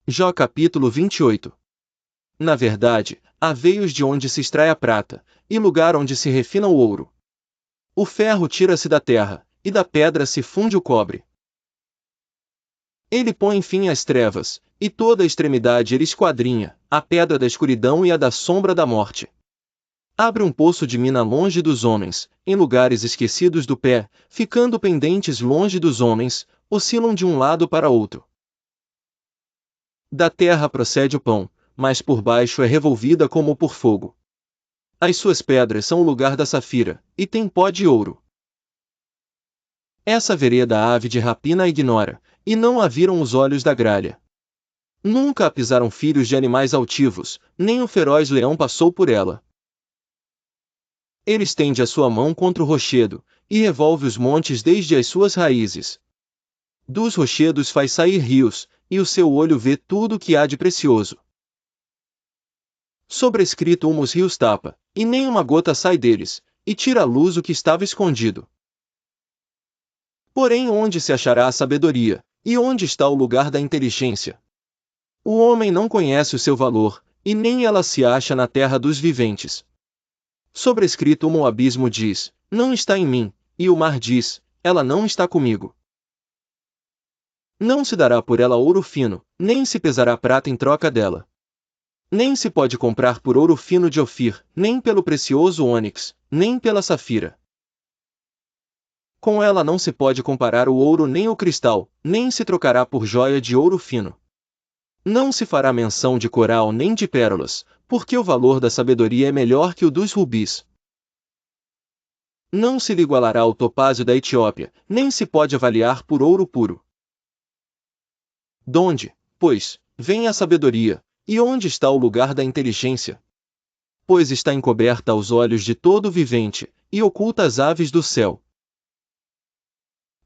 Jó capítulo 28. Na verdade, há veios de onde se extrai a prata, e lugar onde se refina o ouro. O ferro tira-se da terra, e da pedra se funde o cobre. Ele põe fim às trevas, e toda a extremidade ele esquadrinha, a pedra da escuridão e a da sombra da morte. Abre um poço de mina longe dos homens, em lugares esquecidos do pé, ficando pendentes longe dos homens, oscilam de um lado para outro. Da terra procede o pão, mas por baixo é revolvida como por fogo. As suas pedras são o lugar da safira, e tem pó de ouro. Essa vereda a ave de rapina a ignora, e não a viram os olhos da gralha. Nunca a pisaram filhos de animais altivos, nem o feroz leão passou por ela. Ele estende a sua mão contra o rochedo, e revolve os montes desde as suas raízes. Dos rochedos faz sair rios, e o seu olho vê tudo o que há de precioso. Sobrescrito os rios tapa, e nem uma gota sai deles, e tira à luz o que estava escondido. Porém onde se achará a sabedoria, e onde está o lugar da inteligência? O homem não conhece o seu valor, e nem ela se acha na terra dos viventes. Sobrescrito o abismo diz, não está em mim, e o mar diz, ela não está comigo. Não se dará por ela ouro fino, nem se pesará prata em troca dela. Nem se pode comprar por ouro fino de Ofir, nem pelo precioso ônix, nem pela safira. Com ela não se pode comparar o ouro nem o cristal, nem se trocará por joia de ouro fino. Não se fará menção de coral nem de pérolas, porque o valor da sabedoria é melhor que o dos rubis. Não se lhe igualará o topázio da Etiópia, nem se pode avaliar por ouro puro. Donde, pois, vem a sabedoria, e onde está o lugar da inteligência? Pois está encoberta aos olhos de todo vivente, e oculta às aves do céu.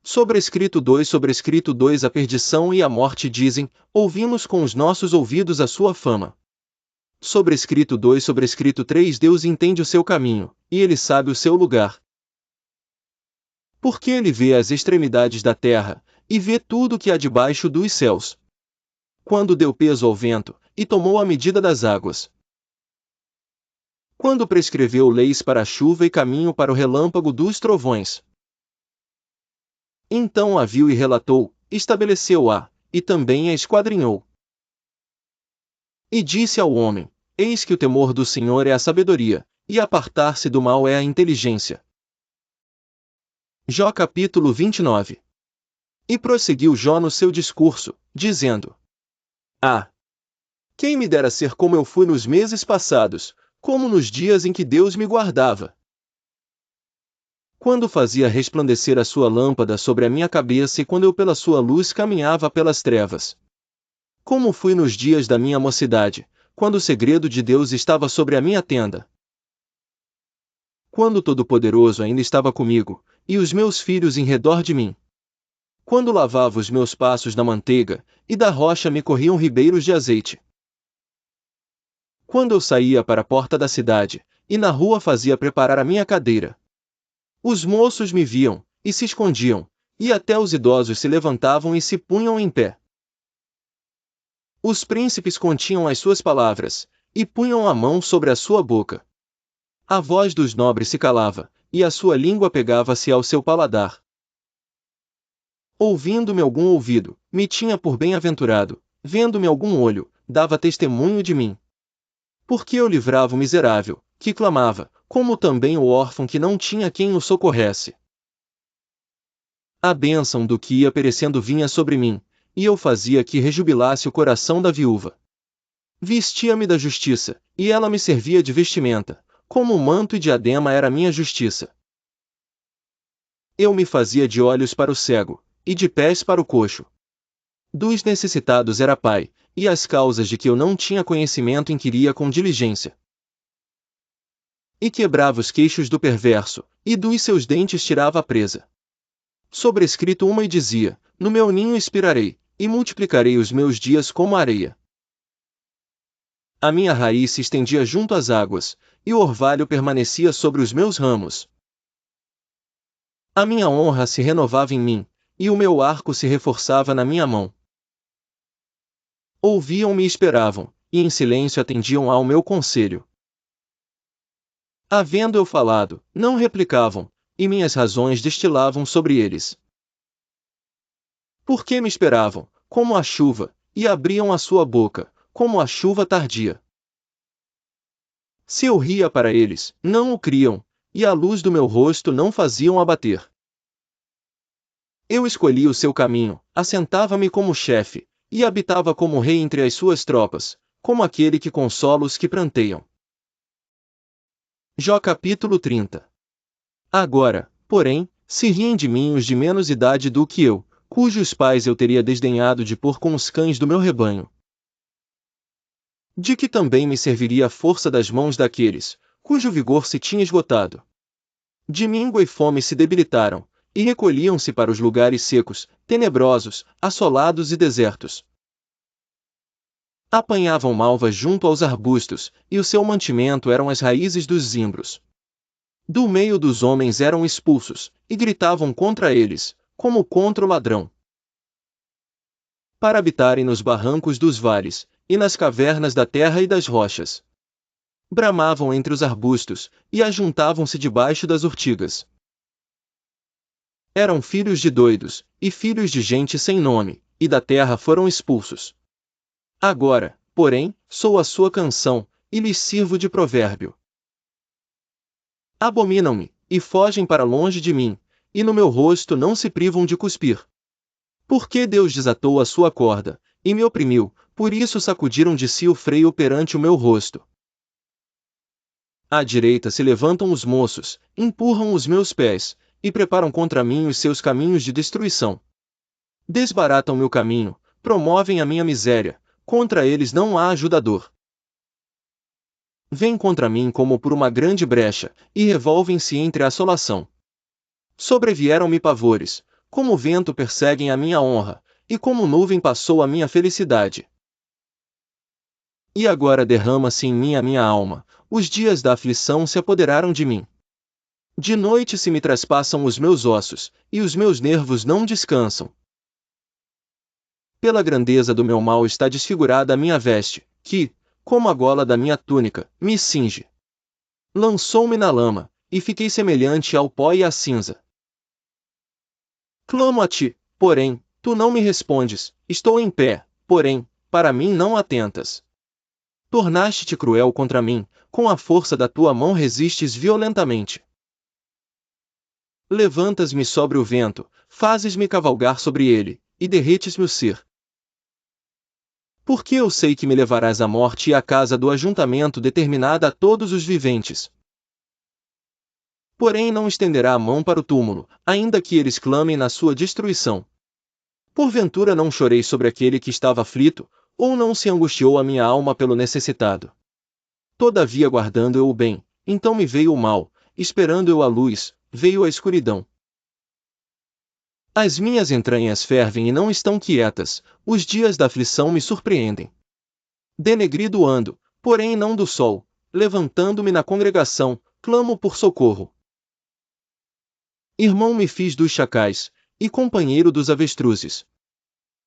Sobrescrito 2 a perdição e a morte dizem, ouvimos com os nossos ouvidos a sua fama. Sobrescrito 3 Deus entende o seu caminho, e ele sabe o seu lugar. Porque ele vê as extremidades da terra, e vê tudo o que há debaixo dos céus. Quando deu peso ao vento, e tomou a medida das águas. Quando prescreveu leis para a chuva e caminho para o relâmpago dos trovões. Então a viu e relatou, estabeleceu-a, e também a esquadrinhou. E disse ao homem, eis que o temor do Senhor é a sabedoria, e apartar-se do mal é a inteligência. Jó capítulo 29. E prosseguiu Jó no seu discurso, dizendo: Ah! Quem me dera ser como eu fui nos meses passados, como nos dias em que Deus me guardava. Quando fazia resplandecer a sua lâmpada sobre a minha cabeça e quando eu pela sua luz caminhava pelas trevas. Como fui nos dias da minha mocidade, quando o segredo de Deus estava sobre a minha tenda. Quando o Todo-Poderoso ainda estava comigo, e os meus filhos em redor de mim. Quando lavava os meus passos na manteiga, e da rocha me corriam ribeiros de azeite. Quando eu saía para a porta da cidade, e na rua fazia preparar a minha cadeira. Os moços me viam, e se escondiam, e até os idosos se levantavam e se punham em pé. Os príncipes continham as suas palavras, e punham a mão sobre a sua boca. A voz dos nobres se calava, e a sua língua pegava-se ao seu paladar. Ouvindo-me algum ouvido, me tinha por bem-aventurado, vendo-me algum olho, dava testemunho de mim. Porque eu livrava o miserável, que clamava, como também o órfão que não tinha quem o socorresse. A bênção do que ia perecendo vinha sobre mim, e eu fazia que rejubilasse o coração da viúva. Vestia-me da justiça, e ela me servia de vestimenta, como o manto e diadema era minha justiça. Eu me fazia de olhos para o cego, e de pés para o coxo. Dos necessitados era pai, e as causas de que eu não tinha conhecimento inquiria com diligência. E quebrava os queixos do perverso, e dos seus dentes tirava a presa. Sobrescrito e dizia, no meu ninho expirarei, e multiplicarei os meus dias como a areia. A minha raiz se estendia junto às águas, e o orvalho permanecia sobre os meus ramos. A minha honra se renovava em mim, e o meu arco se reforçava na minha mão. Ouviam-me e esperavam, e em silêncio atendiam ao meu conselho. Havendo eu falado, não replicavam, e minhas razões destilavam sobre eles. Porque me esperavam, como a chuva, e abriam a sua boca, como a chuva tardia. Se eu ria para eles, não o criam, e a luz do meu rosto não faziam abater. Eu escolhi o seu caminho, assentava-me como chefe, e habitava como rei entre as suas tropas, como aquele que consola os que pranteiam. Jó capítulo 30. Agora, porém, se riem de mim os de menos idade do que eu, cujos pais eu teria desdenhado de pôr com os cães do meu rebanho. De que também me serviria a força das mãos daqueles, cujo vigor se tinha esgotado. De míngua e fome se debilitaram, e recolhiam-se para os lugares secos, tenebrosos, assolados e desertos. Apanhavam malvas junto aos arbustos, e o seu mantimento eram as raízes dos zimbros. Do meio dos homens eram expulsos, e gritavam contra eles, como contra o ladrão. Para habitarem nos barrancos dos vales, e nas cavernas da terra e das rochas. Bramavam entre os arbustos, e ajuntavam-se debaixo das urtigas. Eram filhos de doidos, e filhos de gente sem nome, e da terra foram expulsos. Agora, porém, sou a sua canção, e lhes sirvo de provérbio. Abominam-me, e fogem para longe de mim, e no meu rosto não se privam de cuspir. Porque Deus desatou a sua corda, e me oprimiu, por isso sacudiram de si o freio perante o meu rosto. À direita se levantam os moços, empurram os meus pés, e preparam contra mim os seus caminhos de destruição. Desbaratam meu caminho, promovem a minha miséria, contra eles não há ajudador. Vêm contra mim como por uma grande brecha, e revolvem-se entre a assolação. Sobrevieram-me pavores, como vento perseguem a minha honra, e como nuvem passou a minha felicidade. E agora derrama-se em mim a minha alma, os dias da aflição se apoderaram de mim. De noite se me traspassam os meus ossos, e os meus nervos não descansam. Pela grandeza do meu mal está desfigurada a minha veste, que, como a gola da minha túnica, me cinge. Lançou-me na lama, e fiquei semelhante ao pó e à cinza. Clamo a ti, porém, tu não me respondes, estou em pé, porém, para mim não atentas. Tornaste-te cruel contra mim, com a força da tua mão resistes violentamente. Levantas-me sobre o vento, fazes-me cavalgar sobre ele, e derretes-me o ser. Porque eu sei que me levarás à morte e à casa do ajuntamento determinada a todos os viventes. Porém não estenderá a mão para o túmulo, ainda que eles clamem na sua destruição. Porventura não chorei sobre aquele que estava aflito, ou não se angustiou a minha alma pelo necessitado. Todavia guardando eu o bem, então me veio o mal, esperando eu a luz, veio a escuridão. As minhas entranhas fervem e não estão quietas, os dias da aflição me surpreendem. Denegrido ando, porém não do sol, levantando-me na congregação, clamo por socorro. Irmão me fiz dos chacais, e companheiro dos avestruzes.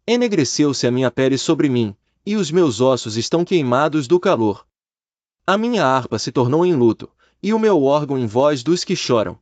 Enegreceu-se a minha pele sobre mim, e os meus ossos estão queimados do calor. A minha harpa se tornou em luto, e o meu órgão em voz dos que choram.